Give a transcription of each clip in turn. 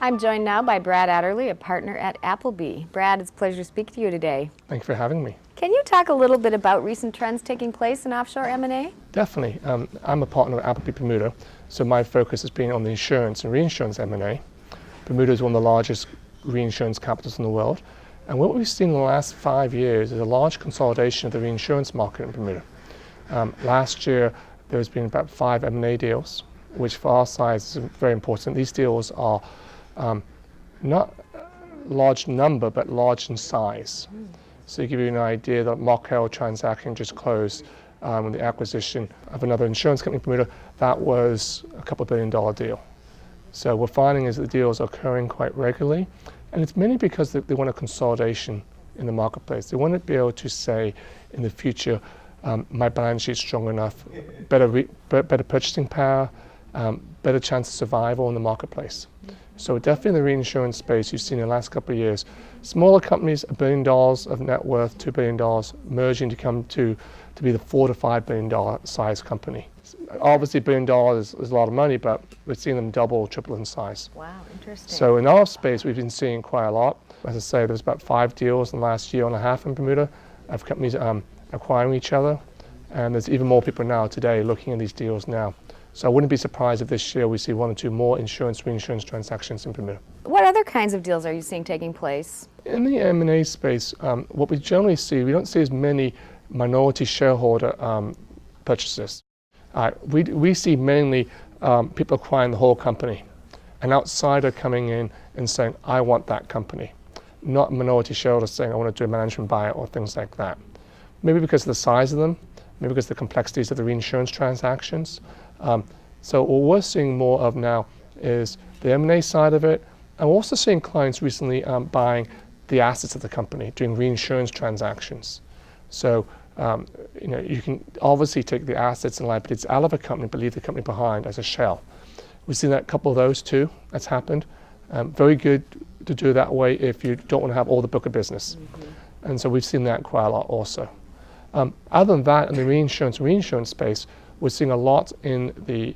I'm joined now by Brad Adderley, a partner at Appleby. Brad, it's a pleasure to speak to you today. Thank you for having me. Can you talk a little bit about recent trends taking place in offshore M&A? Definitely. I'm a partner at Appleby Bermuda, so my focus has been on the insurance and reinsurance M&A. Bermuda is one of the largest reinsurance capitals in the world, and what we've seen in the last 5 years is a large consolidation of the reinsurance market in Bermuda. Last year, there's been about 5 M&A deals, which for our size is very important. These deals are not large number, but large in size. So to give you an idea, the Heikell transaction just closed with the acquisition of another insurance company in Bermuda. That was a couple $1 billion deal. So what we're finding is that the deals are occurring quite regularly, and it's mainly because they want a consolidation in the marketplace. They want to be able to say in the future, my balance sheet's strong enough, better purchasing power, better chance of survival in the marketplace. So definitely in the reinsurance space, you've seen in the last couple of years, smaller companies, $1 billion of net worth, $2 billion, merging to come to be the $4 to $5 billion size company. Obviously, $1 billion is a lot of money, but we're seeing them double, triple in size. Wow, interesting. So in our space, we've been seeing quite a lot. As I say, there's about 5 deals in the last year and a half in Bermuda of companies acquiring each other, and there's even more people now today looking at these deals now. So I wouldn't be surprised if this year we see 1 or 2 more insurance, reinsurance transactions in Bermuda. What other kinds of deals are you seeing taking place? In the M&A space, what we generally see, we don't see as many minority shareholder purchases. We see mainly people acquiring the whole company, an outsider coming in and saying, I want that company. Not minority shareholders saying, I want to do a management buyout or things like that. Maybe because of the size of them, maybe because of the complexities of the reinsurance transactions. So what we're seeing more of now is the M&A side of it. I'm also seeing clients recently buying the assets of the company, doing reinsurance transactions. So you can obviously take the assets and liabilities out of a company, but leave the company behind as a shell. We've seen that a couple of those too. That's happened. Very good to do that way if you don't want to have all the book of business. Mm-hmm. And so we've seen that quite a lot also. Other than that, in the reinsurance space, we're seeing a lot in the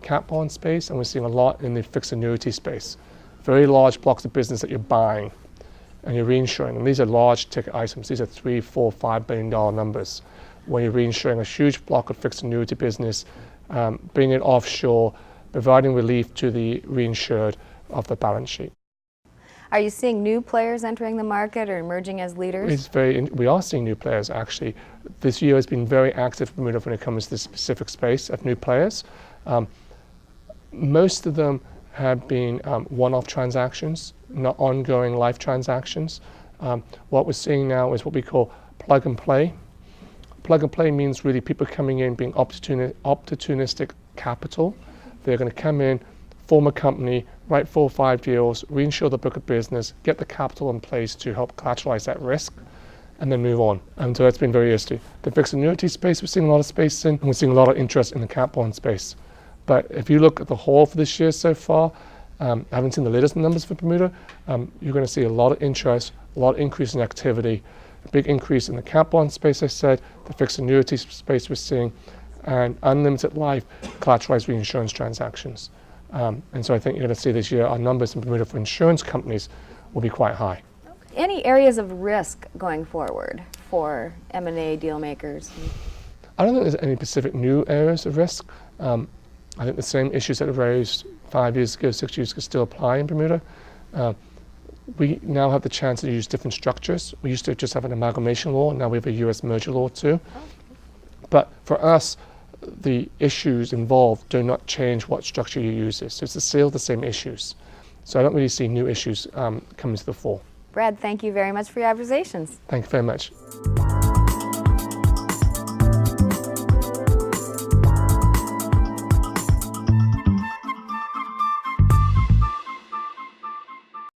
cat bond space, and we're seeing a lot in the fixed annuity space. Very large blocks of business that you're buying and you're reinsuring. And these are large ticket items. These are $3, $4, $5 billion numbers. When you're reinsuring a huge block of fixed annuity business, bringing it offshore, providing relief to the reinsured of the balance sheet. Are you seeing new players entering the market or emerging as leaders? We are seeing new players, actually. This year has been very active for Bermuda when it comes to this specific space of new players. Most of them have been one-off transactions, not ongoing life transactions. What we're seeing now is what we call plug and play. Plug and play means really people coming in being opportunistic capital. They're going to come in, form a company, write 4 or 5 deals, reinsure the book of business, get the capital in place to help collateralize that risk, and then move on. And so that's been very interesting. The fixed annuity space, we're seeing a lot of space in, and we're seeing a lot of interest in the cat bond space. But if you look at the whole for this year so far, I haven't seen the latest numbers for Bermuda, you're going to see a lot of interest, a lot of increase in activity, a big increase in the cat bond space, I said, the fixed annuity space we're seeing, and unlimited life collateralized reinsurance transactions. And so I think you're going to see this year our numbers in Bermuda for insurance companies will be quite high. Okay. Any areas of risk going forward for M&A deal makers? I don't think there's any specific new areas of risk. I think the same issues that were raised 5 years ago, 6 years ago still apply in Bermuda. We now have the chance to use different structures. We used to just have an amalgamation law, now we have a US merger law too. But for us, the issues involved do not change what structure you use. So it's still the same issues. So I don't really see new issues coming to the fore. Brad, thank you very much for your observations. Thank you very much.